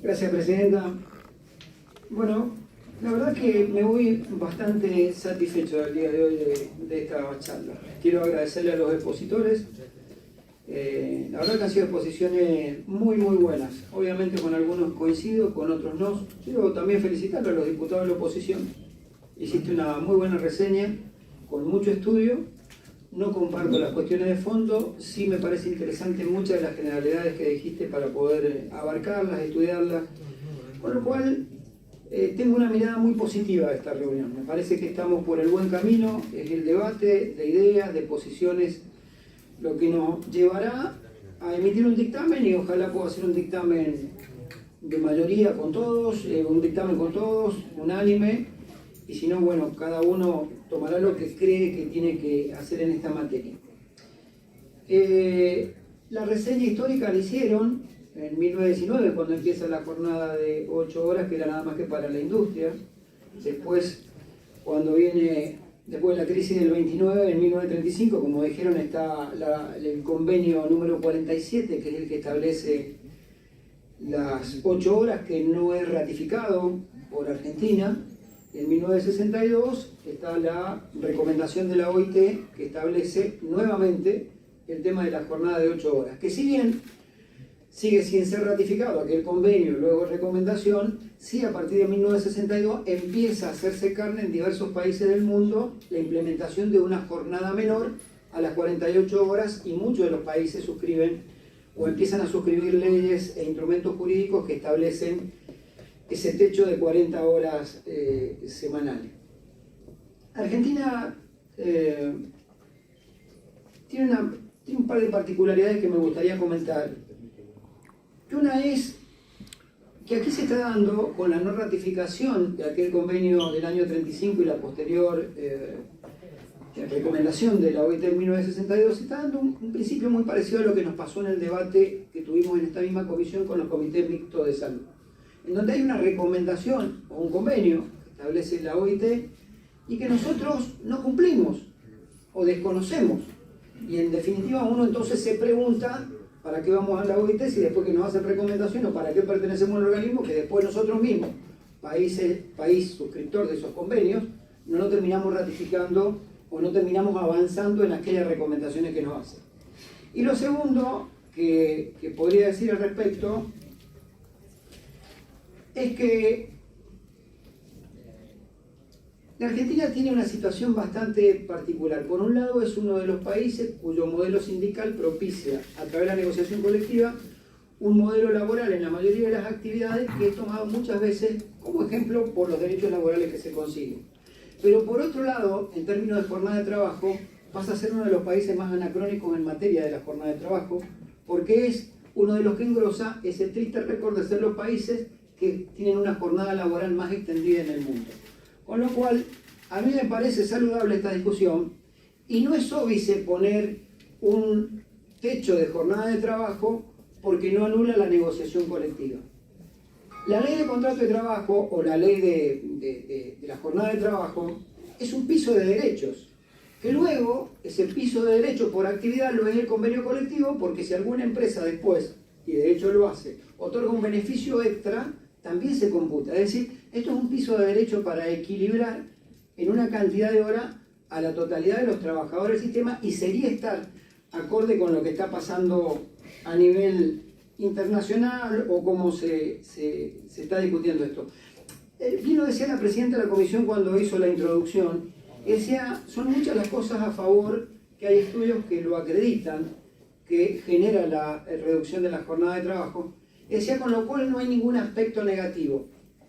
Gracias, Presidenta. Bueno, la verdad que me voy bastante satisfecho el día de hoy de esta charla. Quiero agradecerle a los expositores. La verdad que han sido exposiciones muy buenas. Obviamente con algunos coincido, con otros no. Quiero también felicitar a los diputados de la oposición. Hiciste una muy buena reseña, con mucho estudio. No comparto las cuestiones de fondo, sí me parece interesante muchas de las generalidades que dijiste para poder abarcarlas, estudiarlas. Con lo cual, tengo una mirada muy positiva de esta reunión. Me parece que estamos por el buen camino, es el debate de ideas, de posiciones, lo que nos llevará a emitir un dictamen y ojalá pueda ser un dictamen de mayoría con todos, un dictamen con todos, unánime, y si no, bueno, cada uno tomará lo que cree que tiene que hacer en esta materia. La reseña histórica la hicieron en 1919, cuando empieza la jornada de 8 horas, que era nada más que para la industria. Después, cuando viene, después de la crisis del 29, en 1935, como dijeron, está el convenio número 47, que es el que establece las 8 horas, que no es ratificado por Argentina. En 1962 está la recomendación de la OIT, que establece nuevamente el tema de la jornada de 8 horas, que si bien sigue sin ser ratificado aquel convenio, luego recomendación, sí, a partir de 1962 empieza a hacerse carne en diversos países del mundo la implementación de una jornada menor a las 48 horas, y muchos de los países suscriben o empiezan a suscribir leyes e instrumentos jurídicos que establecen ese techo de 40 horas semanales. Argentina tiene un par de particularidades que me gustaría comentar. Que una es que aquí se está dando, con la no ratificación de aquel convenio del año 35 y la posterior recomendación de la OIT en 1962, se está dando un principio muy parecido a lo que nos pasó en el debate que tuvimos en esta misma comisión con los comités mixtos de salud, en donde hay una recomendación o un convenio que establece la OIT y que nosotros no cumplimos o desconocemos. Y en definitiva uno entonces se pregunta para qué vamos a la OIT si después que nos hacen recomendaciones, o para qué pertenecemos al organismo que después nosotros mismos, país suscriptor de esos convenios, no lo terminamos ratificando o no terminamos avanzando en aquellas recomendaciones que nos hacen. Y lo segundo que podría decir al respecto es que la Argentina tiene una situación bastante particular. Por un lado, es uno de los países cuyo modelo sindical propicia, a través de la negociación colectiva, un modelo laboral en la mayoría de las actividades que he tomado muchas veces como ejemplo por los derechos laborales que se consiguen. Pero por otro lado, en términos de jornada de trabajo, pasa a ser uno de los países más anacrónicos en materia de la jornada de trabajo, porque es uno de los que engrosa ese triste récord de ser los países que tienen una jornada laboral más extendida en el mundo. Con lo cual, a mí me parece saludable esta discusión, y no es óbice poner un techo de jornada de trabajo porque no anula la negociación colectiva. La ley de contrato de trabajo o la ley de la jornada de trabajo es un piso de derechos, que luego ese piso de derechos por actividad lo es el convenio colectivo, porque si alguna empresa después, y de hecho lo hace, otorga un beneficio extra, también se computa. Es decir, esto es un piso de derecho para equilibrar en una cantidad de horas a la totalidad de los trabajadores del sistema, y sería estar acorde con lo que está pasando a nivel internacional o cómo se está discutiendo esto. Bien lo decía la presidenta de la comisión cuando hizo la introducción, decía, son muchas las cosas a favor, que hay estudios que lo acreditan, que genera la reducción de la jornada de trabajo. Decía, con lo cual no hay ningún aspecto negativo.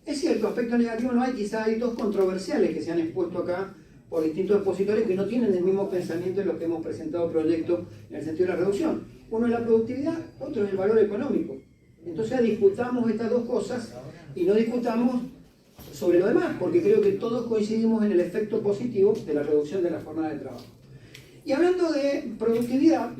Es cierto, aspecto negativo no hay, quizás hay dos controversiales que se han expuesto acá por distintos expositores que no tienen el mismo pensamiento de los que hemos presentado proyectos en el sentido de la reducción. Uno es la productividad, otro es el valor económico. Entonces discutamos estas dos cosas y no discutamos sobre lo demás, porque creo que todos coincidimos en el efecto positivo de la reducción de la jornada de trabajo. Y hablando de productividad,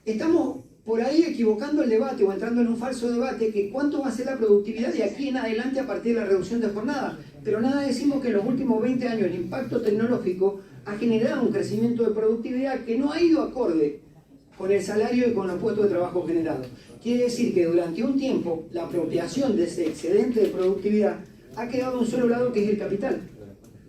estamos por ahí equivocando el debate o entrando en un falso debate, que cuánto va a ser la productividad de aquí en adelante a partir de la reducción de jornada. Pero nada decimos que en los últimos 20 años el impacto tecnológico ha generado un crecimiento de productividad que no ha ido acorde con el salario y con los puestos de trabajo generados. Quiere decir que durante un tiempo la apropiación de ese excedente de productividad ha quedado a un solo lado, que es el capital.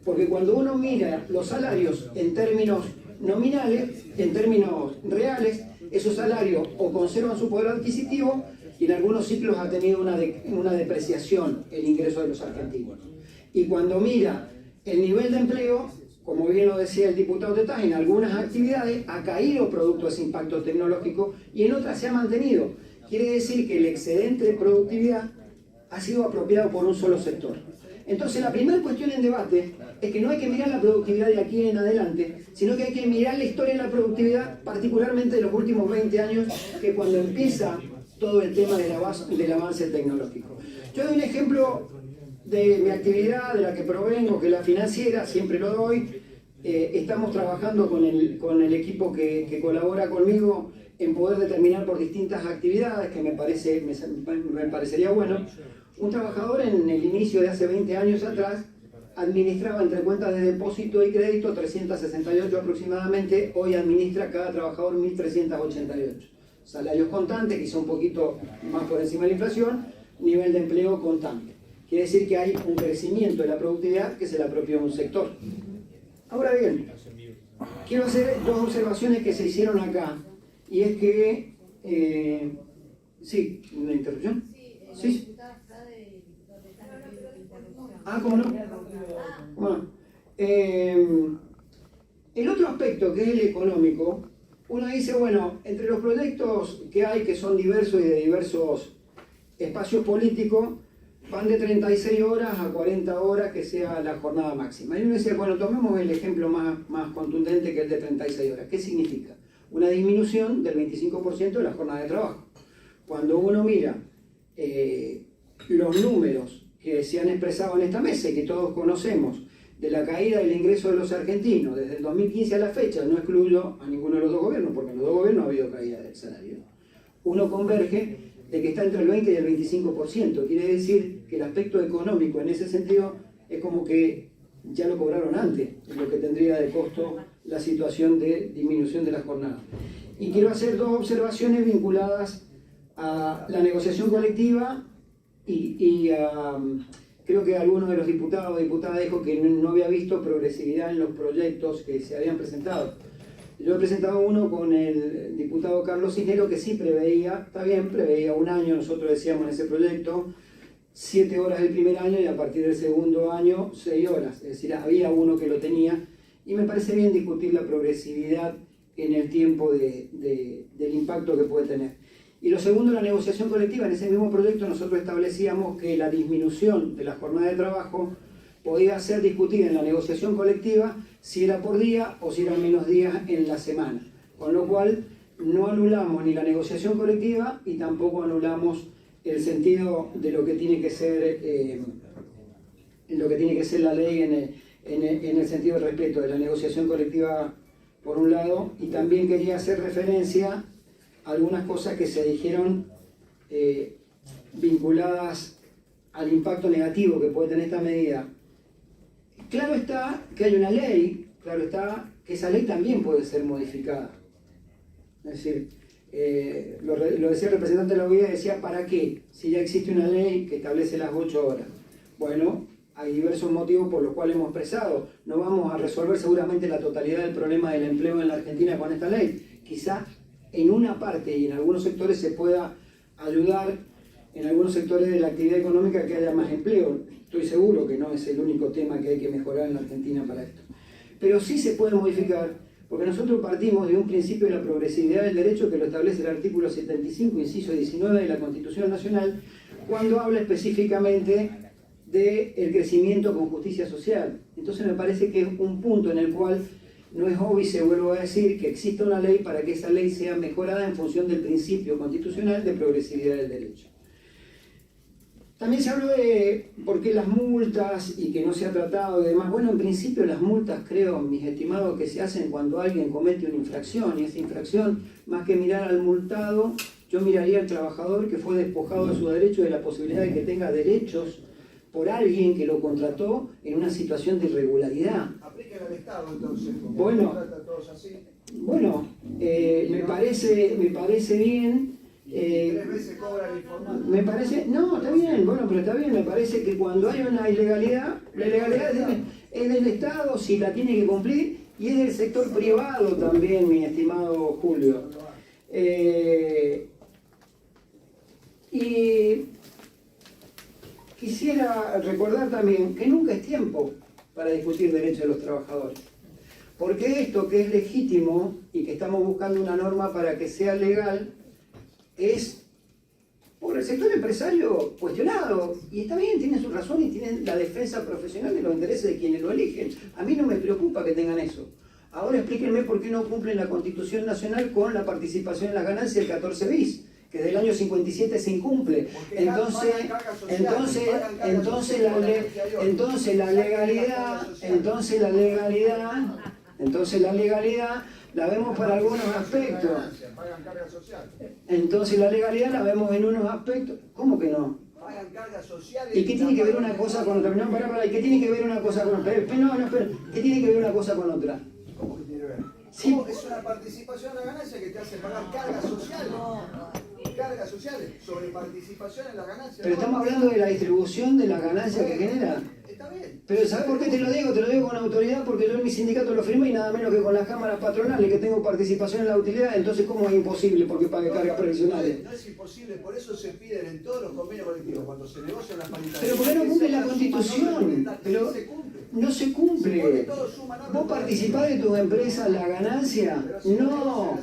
Porque cuando uno mira los salarios en términos nominales, en términos reales, esos salarios o conservan su poder adquisitivo y en algunos ciclos ha tenido una depreciación el ingreso de los argentinos. Y cuando mira el nivel de empleo, como bien lo decía el diputado Tetaz, en algunas actividades ha caído producto de ese impacto tecnológico y en otras se ha mantenido. Quiere decir que el excedente de productividad ha sido apropiado por un solo sector. Entonces la primera cuestión en debate es que no hay que mirar la productividad de aquí en adelante, sino que hay que mirar la historia de la productividad, particularmente de los últimos 20 años, que es cuando empieza todo el tema del avance tecnológico. Yo doy un ejemplo de mi actividad, de la que provengo, que es la financiera, siempre lo doy. Estamos trabajando con el equipo que colabora conmigo en poder determinar por distintas actividades, que me parecería bueno. Un trabajador en el inicio de hace 20 años atrás administraba entre cuentas de depósito y crédito 368 aproximadamente, hoy administra cada trabajador 1.388. Salarios contantes, quizá un poquito más por encima de la inflación, nivel de empleo constante. Quiere decir que hay un crecimiento de la productividad que se le apropió a un sector. Ahora bien, quiero hacer dos observaciones que se hicieron acá, y es que... ¿sí? ¿Una interrupción? Sí. ¿Cómo no? Bueno, el otro aspecto, que es el económico, uno dice, bueno, entre los proyectos que hay, que son diversos y de diversos espacios políticos, van de 36 horas a 40 horas, que sea la jornada máxima. Y uno dice, bueno, tomemos el ejemplo más contundente, que es el de 36 horas. ¿Qué significa? Una disminución del 25% de la jornada de trabajo. Cuando uno mira los números que se han expresado en esta mesa y que todos conocemos, de la caída del ingreso de los argentinos desde el 2015 a la fecha, no excluyo a ninguno de los dos gobiernos, porque en los dos gobiernos ha habido caída del salario, uno converge de que está entre el 20 y el 25%. Quiere decir que el aspecto económico en ese sentido es como que ya lo cobraron antes, lo que tendría de costo la situación de disminución de la jornada. Y quiero hacer dos observaciones vinculadas a la negociación colectiva y creo que alguno de los diputados o diputadas dijo que no había visto progresividad en los proyectos que se habían presentado. Yo he presentado uno con el diputado Carlos Cisneros que sí preveía, está bien, preveía un año, nosotros decíamos en ese proyecto, 7 horas el primer año y a partir del segundo año 6 horas. Es decir, había uno que lo tenía y me parece bien discutir la progresividad en el tiempo del impacto que puede tener. Y lo segundo, la negociación colectiva. En ese mismo proyecto nosotros establecíamos que la disminución de la jornada de trabajo podía ser discutida en la negociación colectiva si era por día o si eran menos días en la semana. Con lo cual no anulamos ni la negociación colectiva y tampoco anulamos el sentido de lo que tiene que ser, la ley en el sentido del respeto de la negociación colectiva por un lado, y también quería hacer referencia a algunas cosas que se dijeron vinculadas al impacto negativo que puede tener esta medida. Claro está que hay una ley, claro está que esa ley también puede ser modificada. Es decir, lo decía el representante de la OIE, decía, ¿para qué? Si ya existe una ley que establece las 8 horas. Bueno, hay diversos motivos por los cuales hemos expresado. No vamos a resolver seguramente la totalidad del problema del empleo en la Argentina con esta ley. Quizá en una parte y en algunos sectores se pueda ayudar, en algunos sectores de la actividad económica, que haya más empleo. Estoy seguro que no es el único tema que hay que mejorar en la Argentina para esto. Pero sí se puede modificar, porque nosotros partimos de un principio de la progresividad del derecho que lo establece el artículo 75, inciso 19 de la Constitución Nacional, cuando habla específicamente del crecimiento con justicia social. Entonces me parece que es un punto en el cual no es obvio, se vuelvo a decir, que exista una ley para que esa ley sea mejorada en función del principio constitucional de progresividad del derecho. También se habló de por qué las multas y que no se ha tratado y demás. Bueno, en principio las multas, creo, mis estimados, que se hacen cuando alguien comete una infracción, y esa infracción, más que mirar al multado, yo miraría al trabajador que fue despojado de su derecho, de la posibilidad de que tenga derechos por alguien que lo contrató en una situación de irregularidad. Aplica al Estado entonces, bueno, trata a todos así. Bueno, me parece bien. 3 veces cobra el informante. Me parece, no, está bien, bueno, pero está bien, me parece que cuando hay una ilegalidad, la ilegalidad es del Estado, si la tiene que cumplir, y es del sector privado también, mi estimado Julio. Y quisiera recordar también que nunca es tiempo para discutir derechos de los trabajadores. Porque esto que es legítimo y que estamos buscando una norma para que sea legal, es por el sector empresario cuestionado. Y está bien, tienen su razón y tienen la defensa profesional de los intereses de quienes lo eligen. A mí no me preocupa que tengan eso. Ahora explíquenme por qué no cumplen la Constitución Nacional con la participación en las ganancias del 14 bis, que desde el año 57 se incumple. Entonces la legalidad la vemos para algunos aspectos. Entonces la legalidad la vemos en unos aspectos. ¿Cómo que no? ¿Y qué tiene que ver una cosa con otra? No, pará, ¿y qué tiene que ver una cosa con otra? Espera. ¿Qué tiene que ver una cosa con otra? ¿Cómo que tiene que ver? Sí. Es una participación en la ganancia que te hace pagar cargas sociales. Cargas sociales sobre participación en la ganancia. Pero estamos hablando de la distribución de la ganancia que genera. Está bien. Pero ¿sabes por qué te lo digo? Te lo digo con autoridad porque yo en mi sindicato lo firmé y nada menos que con las cámaras patronales que tengo participación en la utilidad. Entonces, ¿cómo es imposible porque pague cargas previsionales? No es imposible, por eso se piden en todos los convenios colectivos, cuando se negocian las paritarias. Pero ¿por qué no cumple la Constitución? Pero no se cumple. ¿Vos participás de tus empresas la ganancia? No.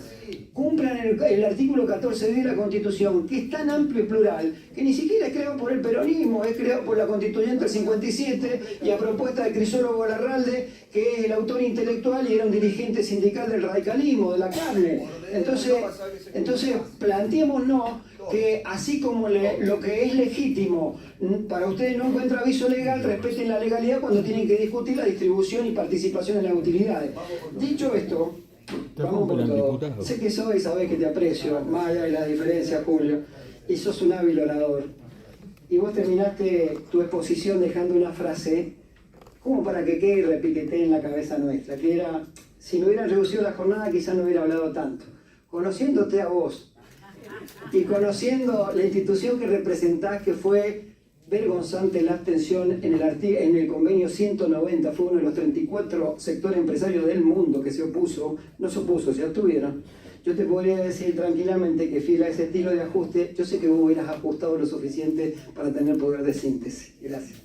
Cumplan el artículo 14 de la Constitución, que es tan amplio y plural, que ni siquiera es creado por el peronismo, es creado por la Constituyente del 57 y a propuesta de Crisólogo Larralde, que es el autor intelectual y era un dirigente sindical del radicalismo, de la carne. Entonces planteémonos que así como lo que es legítimo para ustedes no encuentra aviso legal, respeten la legalidad cuando tienen que discutir la distribución y participación en las utilidades. Dicho esto, vamos por todo. Sé que sabés que te aprecio, más allá de la diferencia, Julio, y sos un hábil orador. Y vos terminaste tu exposición dejando una frase como para que quede y repiquetee en la cabeza nuestra, que era, si no hubieran reducido la jornada quizás no hubiera hablado tanto. Conociéndote a vos y conociendo la institución que representás, que fue vergonzante la abstención en el convenio 190, fue uno de los 34 sectores empresarios del mundo que se opuso, no se opuso, se abstuvieron. Yo te podría decir tranquilamente que fiel a ese estilo de ajuste, yo sé que vos hubieras ajustado lo suficiente para tener poder de síntesis. Gracias.